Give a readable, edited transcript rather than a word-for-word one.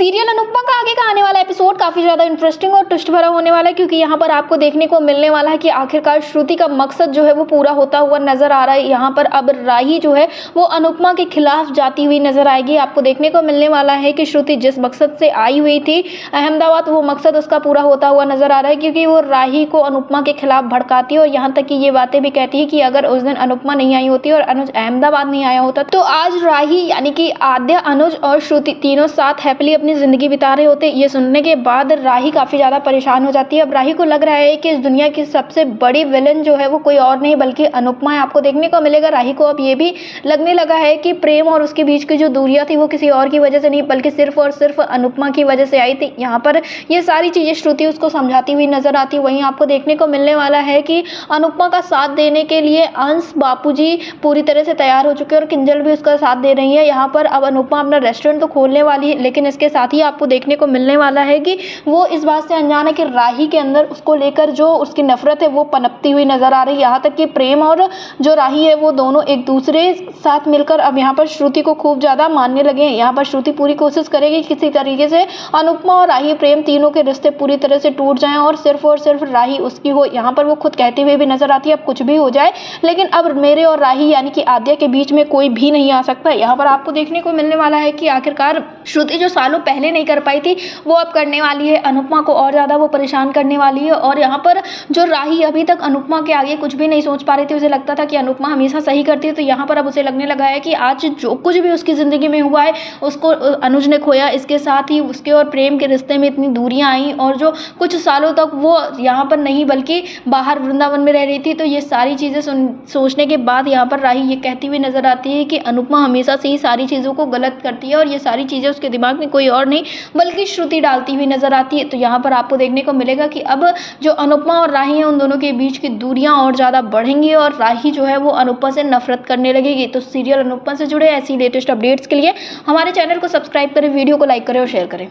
Serial Anupama का आगे का आने वाला एपिसोड काफी ज्यादा इंटरेस्टिंग और ट्विस्ट भरा होने वाला है, क्योंकि यहाँ पर आपको देखने को मिलने वाला है कि आखिरकार श्रुति का मकसद जो है वो पूरा होता हुआ नजर आ रहा है। यहाँ पर अब राही जो है वो अनुपमा के खिलाफ जाती हुई नजर आएगी। आपको देखने को मिलने वाला है कि श्रुति जिस मकसद से आई हुई थी अहमदाबाद, वो मकसद उसका पूरा होता हुआ नजर आ रहा है, क्योंकि वो राही को अनुपमा के खिलाफ भड़काती है और यहाँ तक कि ये बातें भी कहती है कि अगर उस दिन अनुपमा नहीं आई होती और अनुज अहमदाबाद नहीं आया होता तो आज राही यानी कि आद्या, अनुज और श्रुति तीनों साथ हैप्पीली अपनी जिंदगी बिता रहे होते। ये सुनने के बाद राही काफी ज्यादा परेशान हो जाती है। अब राही को लग रहा है कि इस दुनिया की सबसे बड़ी विलन जो है वो कोई और नहीं बल्कि अनुपमा है। आपको देखने को मिलेगा राही को अब ये भी लगने लगा है कि प्रेम और उसके बीच की जो दूरियां थी वो किसी और की वजह से नहीं बल्कि सिर्फ और सिर्फ अनुपमा की वजह से आई थी। यहाँ पर ये सारी चीजें श्रुति उसको समझाती हुई नजर आती है। वहीं आपको देखने को मिलने वाला है कि अनुपमा का साथ देने के लिए अंश, बापूजी पूरी तरह से तैयार हो चुके हैं और किंजल भी उसका साथ दे रही है। यहाँ पर अब अनुपमा अपना रेस्टोरेंट तो खोलने वाली है, लेकिन इसके साथ ही आपको देखने को मिलने वाला है कि वो इस बात से अनजान है कि राही के अंदर उसको लेकर जो उसकी नफरत है वो पनपती हुई नजर आ रही है। यहाँ तक कि प्रेम और जो राही है वो दोनों एक दूसरे साथ मिलकर अब यहाँ पर श्रुति को खूब ज्यादा मानने लगे हैं। यहाँ पर श्रुति पूरी कोशिश करेगी किसी तरीके से अनुपमा और राही, प्रेम, तीनों के रिश्ते पूरी तरह से टूट जाएं और सिर्फ राही उसकी हो। यहाँ पर वो खुद कहती हुई भी नजर आती है अब कुछ भी हो जाए लेकिन अब मेरे और राही यानी कि आद्या के बीच में कोई भी नहीं आ सकता। यहाँ पर आपको देखने को मिलने वाला है कि आखिरकार श्रुति जो सालों पहले नहीं कर पाई थी वो अब करने वाली है। अनुपमा को और ज्यादा वो परेशान करने वाली है। और यहाँ पर जो राही अभी तक अनुपमा के आगे कुछ भी नहीं सोच पा रही थी, उसे लगता था कि अनुपमा हमेशा सही करती है, तो यहाँ पर अब उसे लगने लगा है कि आज जो कुछ भी उसकी जिंदगी में हुआ है उसको अनुज ने खोया, इसके साथ ही उसके और प्रेम के रिश्ते में इतनी दूरियां आई और जो कुछ सालों तक वो यहाँ पर नहीं बल्कि बाहर वृंदावन में रह रही थी। तो ये सारी चीजें सोचने के बाद यहाँ पर राही ये कहती हुई नजर आती है कि अनुपमा हमेशा से ही सारी चीजों को गलत करती है और ये सारी चीजें उसके दिमाग में कोई और नहीं बल्कि श्रुति डालती हुई नजर आती है। तो यहाँ पर आपको देखने को मिलेगा कि अब जो अनुपमा और राही है उन दोनों के बीच की दूरियां और ज्यादा बढ़ेंगी और राही जो है वो अनुपमा से नफरत करने लगेगी। तो सीरियल अनुपमा से जुड़े ऐसी लेटेस्ट अपडेट्स के लिए हमारे चैनल को सब्सक्राइब करें, वीडियो को लाइक करें और शेयर करें।